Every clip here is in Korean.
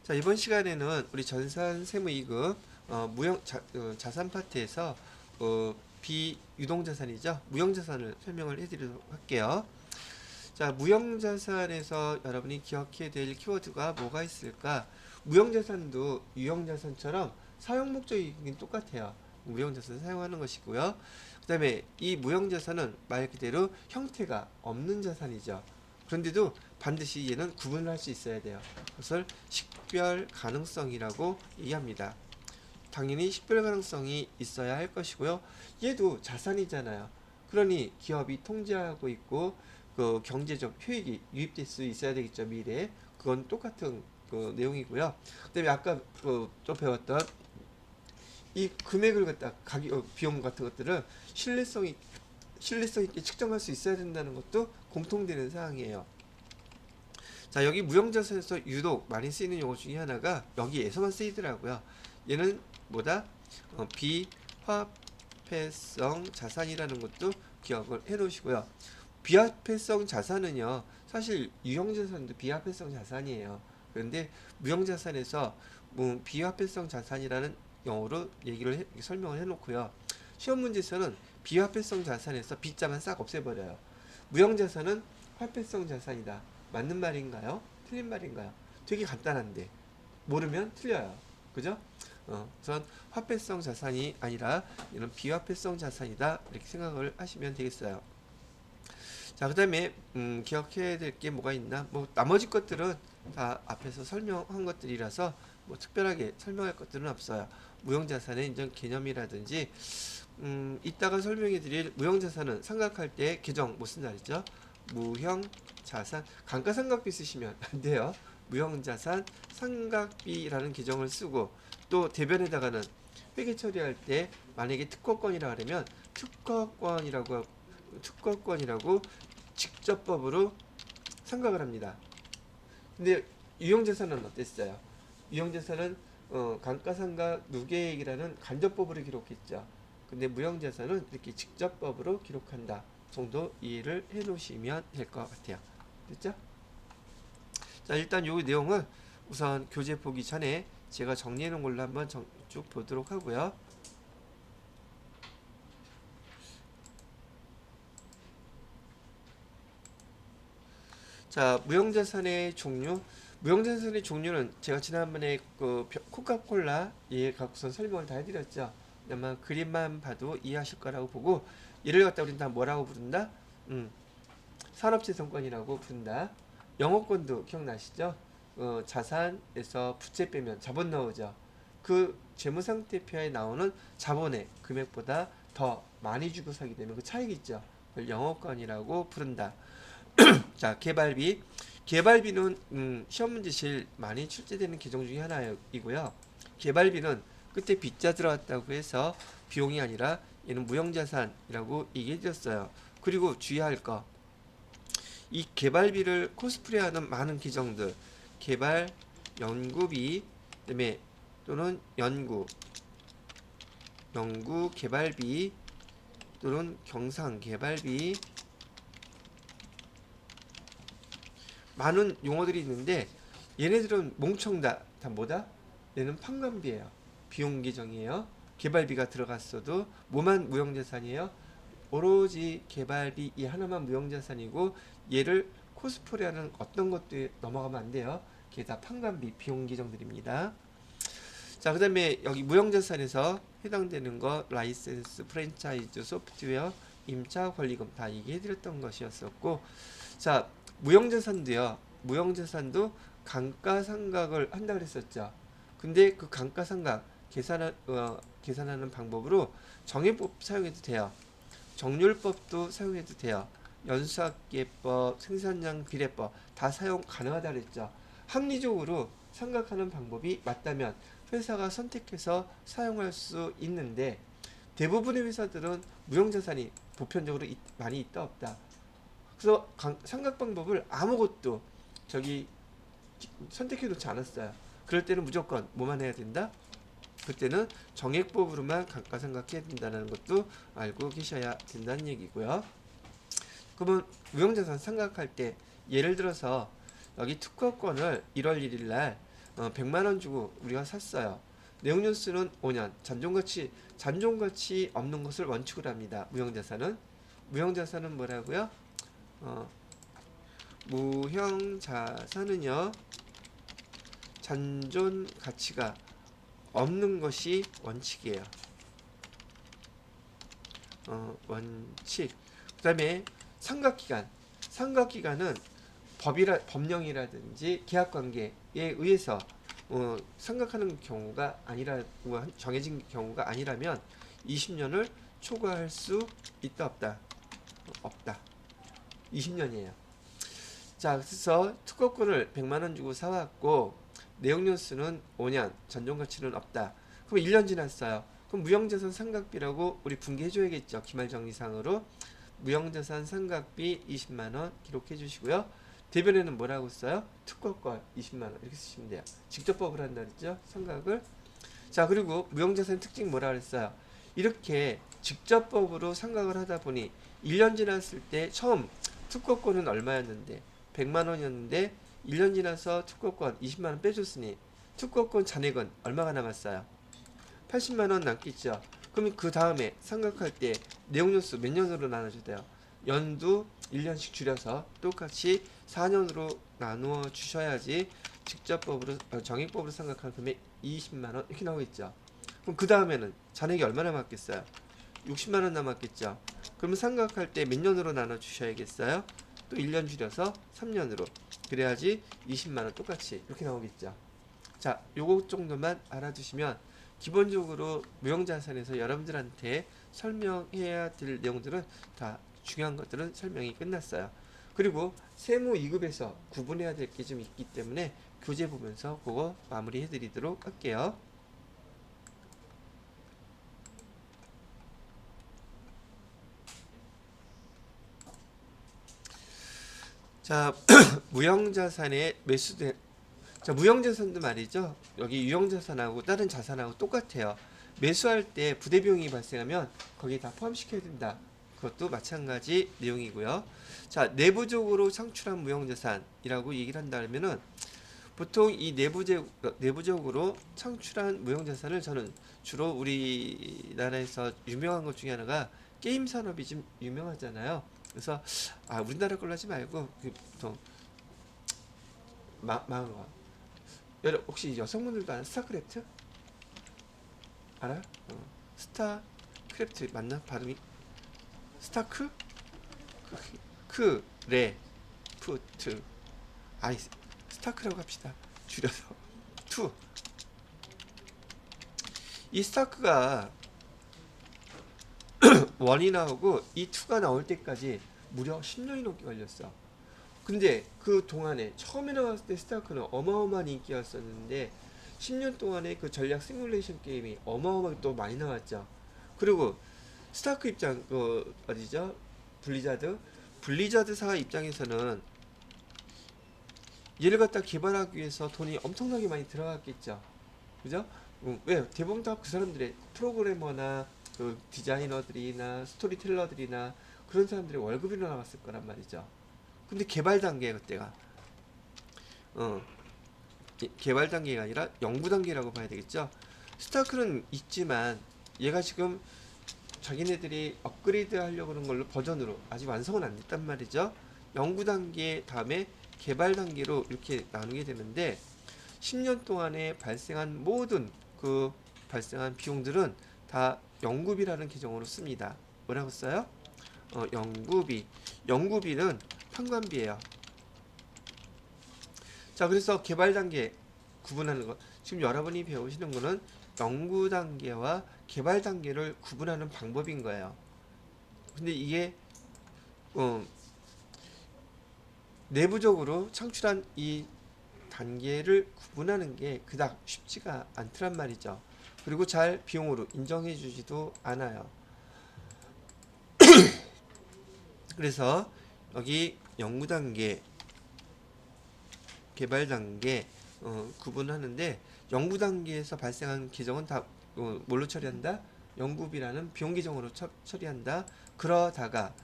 자, 이번 시간에는 우리 전산 세무이급 자산 파트에서 비유동자산이죠. 무형자산을 설명을 해드리도록 할게요. 자, 무형자산에서 여러분이 기억해야 될 키워드가 뭐가 있을까? 무형자산도 유형자산처럼 사용 목적이긴 똑같아요. 무형자산 사용하는 것이고요. 그 다음에 이 무형자산은 말 그대로 형태가 없는 자산이죠. 그런데도 반드시 얘는 구분을 할 수 있어야 돼요. 그것을 식별 가능성이라고 얘기합니다. 당연히 식별 가능성이 있어야 할 것이고요. 얘도 자산이잖아요. 그러니 기업이 통제하고 있고 그 경제적 효익이 유입될 수 있어야 되겠죠. 미래에. 그건 똑같은 그 내용이고요. 그다음에 아까 또 배웠던 이 금액을 갖다 가격 비용 같은 것들을 신뢰성 있게 측정할 수 있어야 된다는 것도 공통되는 사항이에요. 자, 여기 무형자산에서 유독 많이 쓰이는 용어 중에 하나가 여기에서만 쓰이더라고요. 얘는 뭐다? 비화폐성 자산이라는 것도 기억을 해 놓으시고요. 비화폐성 자산은요, 사실 유형자산도 비화폐성 자산이에요. 그런데 무형자산에서 비화폐성 자산이라는 용어로 설명을 해 놓고요. 시험 문제에서는 비화폐성 자산에서 B자만 싹 없애버려요. 무형자산은 화폐성 자산이다. 맞는 말인가요? 틀린 말인가요? 되게 간단한데 모르면 틀려요. 그죠? 우선 화폐성 자산이 아니라 이런 비화폐성 자산이다. 이렇게 생각을 하시면 되겠어요. 자, 그 다음에 기억해야 될 게 뭐가 있나? 뭐 나머지 것들은 다 앞에서 설명한 것들이라서 뭐 특별하게 설명할 것들은 없어요. 무형자산의 인정 개념이라든지 이따가 설명해 드릴 무형자산은 생각할 때 계정 못 쓴다 그랬죠? 무형자산 감가상각비 쓰시면 안 돼요. 무형자산 상각비라는 계정을 쓰고 또 대변에다가는 회계 처리할 때 만약에 특허권이라 그러면 특허권이라고 직접법으로 상각을 합니다. 근데 유형자산은 어땠어요? 유형자산은 감가상각 누계액이라는 간접법으로 기록했죠. 근데 무형자산은 이렇게 직접법으로 기록한다 정도 이해를 해 놓으시면 될 것 같아요. 됐죠? 자, 일단 요 내용은 우선 교재 보기 전에 제가 정리해 놓은 걸로 한번 쭉 보도록 하고요. 자, 무형자산의 종류는 제가 지난번에 그 코카콜라 예 갖고선 설명을 다 해드렸죠. 아마 그림만 봐도 이해하실 거라고 보고 얘를 갖다 우리는 다 뭐라고 부른다? 산업재산권이라고 부른다. 영어권도 기억나시죠? 자산에서 부채 빼면 자본 나오죠. 그 재무상태표에 나오는 자본의 금액보다 더 많이 주고 사게 되면 그 차익 있죠. 그걸 영어권이라고 부른다. 자, 개발비는 시험 문제 제일 많이 출제되는 계정 중에 하나이고요. 개발비는 끝에 빚자 들어갔다고 해서 비용이 아니라 얘는 무형자산이라고 얘기해드렸어요. 그리고 주의할 거, 이 개발비를 코스프레하는 많은 계정들, 개발 연구비, 그다음에 또는 연구 개발비 또는 경상 개발비, 많은 용어들이 있는데 얘네들은 몽청 다 뭐다? 얘는 판관비예요. 비용 계정이에요. 개발비가 들어갔어도 뭐만 무형자산이에요? 오로지 개발비 이 하나만 무형자산이고 얘를 코스프레하는 어떤 것도 넘어가면 안 돼요. 그게 다 판관비 비용 계정들입니다. 자, 그 다음에 여기 무형자산에서 해당되는 거 라이센스, 프랜차이즈, 소프트웨어, 임차 권리금 다 얘기해드렸던 것이었었고, 자, 무형자산도 감가상각을 한다 그랬었죠. 근데 그 감가상각 계산하는 방법으로 정해법 사용해도 돼요. 정률법도 사용해도 돼요. 연수학계법, 생산량 비례법 다 사용 가능하다 그랬죠. 합리적으로 생각하는 방법이 맞다면 회사가 선택해서 사용할 수 있는데 대부분의 회사들은 무형자산이 보편적으로 많이 있다 없다. 그래서 생각 방법을 아무것도 선택해 놓지 않았어요. 그럴 때는 무조건 뭐만 해야 된다? 그때는 정액법으로만 감가상각해야 된다는 것도 알고 계셔야 된다는 얘기고요. 그러면 무형자산 생각할 때 예를 들어서 여기 특허권을 1월 1일 날 100만 원 주고 우리가 샀어요. 내용연수는 5년. 잔존가치 없는 것을 원칙으로 합니다. 무형자산은 뭐라고요? 무형자산은요, 잔존 가치가 없는 것이 원칙이에요. 원칙. 그 다음에 삼각기간은 법령이라든지 계약관계에 의해서 삼각하는 경우가 아니라고 정해진 경우가 아니라면 20년을 초과할 수 있다 없다? 없다. 20년이에요. 자, 그래서 특허권을 100만 원 주고 사왔고 내용연수는 5년, 잔존가치는 없다. 그럼 1년 지났어요. 그럼 무형자산 상각비라고 우리 분개해줘야겠죠. 기말정리상으로 무형자산 상각비 20만 원 기록해 주시고요. 대변에는 뭐라고 써요? 특허권 20만 원 이렇게 쓰시면 돼요. 직접법을 한다 그랬죠. 상각을. 자, 그리고 무형자산 특징 뭐라 그랬어요? 이렇게 직접법으로 상각을 하다 보니 1년 지났을 때 처음 특허권은 얼마였는데 100만 원이었는데 1년 지나서 특허권 20만 원 빼줬으니 특허권 잔액은 얼마가 남았어요? 80만 원 남겠죠. 그러면 그 다음에 상각할 때 내용연수 몇 년으로 나눠줘야 돼요? 연두 1년씩 줄여서 똑같이 4년으로 나누어 주셔야지 직접법으로 정액법으로 상각하는 금액 20만 원 이렇게 나오겠죠. 그럼 그 다음에는 잔액이 얼마나 남았겠어요? 60만 원 남았겠죠. 그러면 상각할 때 몇 년으로 나눠 주셔야겠어요? 또 1년 줄여서 3년으로. 그래야지 20만 원 똑같이 이렇게 나오겠죠. 자, 요거 정도만 알아두시면 기본적으로 무형자산에서 여러분들한테 설명해야 될 내용들은 다 중요한 것들은 설명이 끝났어요. 그리고 세무 2급에서 구분해야 될 게 좀 있기 때문에 교재 보면서 그거 마무리 해드리도록 할게요. 자, 무형자산의 매수된 자, 무형자산도 말이죠. 여기 유형자산하고 다른 자산하고 똑같아요. 매수할 때 부대비용이 발생하면 거기에 다 포함시켜야 된다. 그것도 마찬가지 내용이고요. 자, 내부적으로 창출한 무형자산이라고 얘기를 한다면은 보통 이 내부적으로 창출한 무형자산을 저는 주로 우리나라에서 유명한 것 중에 하나가 게임 산업이 좀 유명하잖아요. 그래서 우리나라 걸로 하지 말고 보통 망한 거. 여러분 혹시 여성분들도 아는 스타크래프트? 알아요? 스타크래프트 맞나? 발음이? 스타크? 레프트. 스타크라고 합시다. 줄여서 투. 이 스타크가 원이 나오고 이 투가 나올 때까지 무려 10년이 넘게 걸렸어. 근데 그 동안에 처음에 나왔을 때 스타크는 어마어마한 인기였었는데 10년 동안에 그 전략 시뮬레이션 게임이 어마어마하게 또 많이 나왔죠. 그리고 스타크 입장 어디죠? 블리자드사 입장에서는 얘를 갖다 개발하기 위해서 돈이 엄청나게 많이 들어갔겠죠. 그죠? 왜? 대부분 다 그 사람들의 프로그래머나 그 디자이너들이나 스토리텔러들이나 그런 사람들의 월급이 나갔을 거란 말이죠. 근데 개발 단계 그때가 개발 단계가 아니라 연구 단계라고 봐야 되겠죠. 스타크는 있지만 얘가 지금 자기네들이 업그레이드 하려고 하는 걸로 버전으로 아직 완성은 안 됐단 말이죠. 연구 단계 다음에 개발 단계로 이렇게 나누게 되는데 10년 동안에 발생한 모든 그 발생한 비용들은 다 연구비라는 계정으로 씁니다. 뭐라고 써요? 연구비는 판관비예요. 자, 그래서 개발 단계 구분하는 것. 지금 여러분이 배우시는 거는 연구 단계와 개발 단계를 구분하는 방법인 거예요. 근데 이게 내부적으로 창출한 이 단계를 구분하는 게 그닥 쉽지가 않더란 말이죠. 그리고 잘 비용으로 인정해 주지도 않아요. 그래서 여기 연구 단계, 개발 단계 구분하는데 연구 단계에서 발생한 계정은 다 뭘로 처리한다? 연구비라는 비용 계정으로 처리한다. 그러다가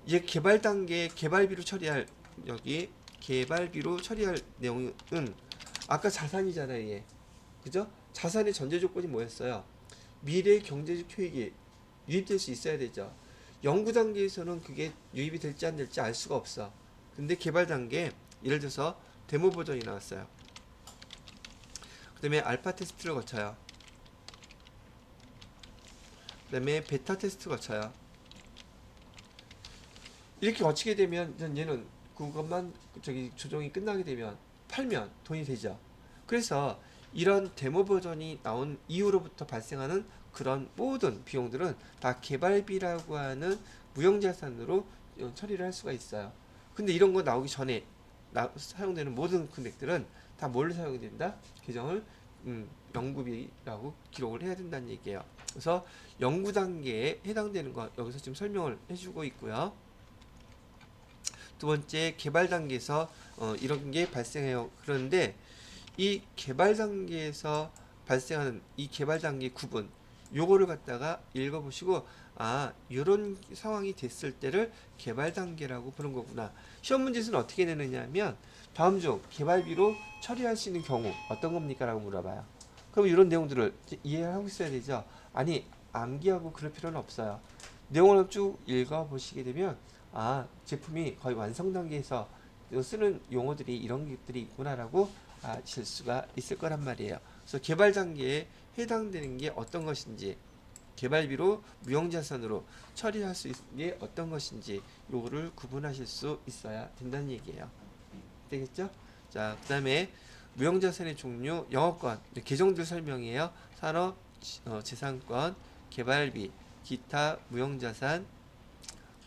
이제 개발 단계 개발비로 처리할 여기 개발비로 처리할 내용은 아까 자산이잖아요, 얘. 그죠? 자산의 전제 조건이 뭐였어요? 미래 경제적 효익이 유입될 수 있어야 되죠. 연구 단계에서는 그게 유입이 될지 안 될지 알 수가 없어. 근데 개발 단계, 예를 들어서 데모 버전이 나왔어요. 그 다음에 알파 테스트를 거쳐요. 그 다음에 베타 테스트 거쳐요. 이렇게 거치게 되면 얘는 그것만 조정이 끝나게 되면 팔면 돈이 되죠. 그래서 이런 데모 버전이 나온 이후로부터 발생하는 그런 모든 비용들은 다 개발비라고 하는 무형자산으로 처리를 할 수가 있어요. 근데 이런 거 나오기 전에 사용되는 모든 금액들은 다 뭘로 사용이 된다? 계정을 연구비라고 기록을 해야 된다는 얘기예요. 그래서 연구 단계에 해당되는 거 여기서 지금 설명을 해주고 있고요. 두 번째, 개발 단계에서 이런 게 발생해요. 그런데 이 개발 단계에서 발생하는 이 개발 단계 구분, 요거를 갖다가 읽어보시고, 아, 이런 상황이 됐을 때를 개발 단계라고 부른 거구나. 시험 문제에서는 어떻게 내느냐 하면, 다음 중 개발비로 처리할 수 있는 경우 어떤 겁니까? 라고 물어봐요. 그럼 이런 내용들을 이해하고 있어야 되죠. 아니, 암기하고 그럴 필요는 없어요. 내용을 쭉 읽어보시게 되면, 아, 제품이 거의 완성 단계에서 쓰는 용어들이 이런 것들이 있구나라고 아실 수가 있을 거란 말이에요. 그래서 개발 단계에 해당되는 게 어떤 것인지, 개발비로 무형자산으로 처리할 수 있는 게 어떤 것인지 요거를 구분하실 수 있어야 된다는 얘기예요. 되겠죠? 자, 그 다음에 무형자산의 종류, 영업권, 계정들 설명이에요. 산업, 재산권, 개발비, 기타 무형자산,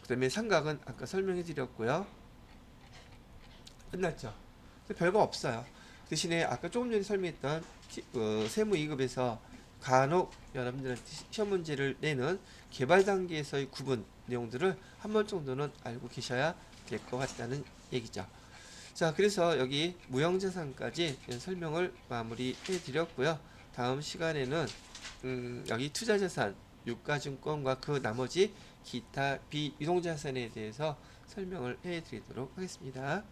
그 다음에 상각은 아까 설명해 드렸고요. 끝났죠? 별거 없어요. 대신에 아까 조금 전에 설명했던 세무 2급에서 간혹 여러분들한테 시험 문제를 내는 개발 단계에서의 구분 내용들을 한 번 정도는 알고 계셔야 될 것 같다는 얘기죠. 자, 그래서 여기 무형자산까지 설명을 마무리해 드렸고요. 다음 시간에는 여기 투자자산, 유가증권과 그 나머지 기타 비유동자산에 대해서 설명을 해 드리도록 하겠습니다.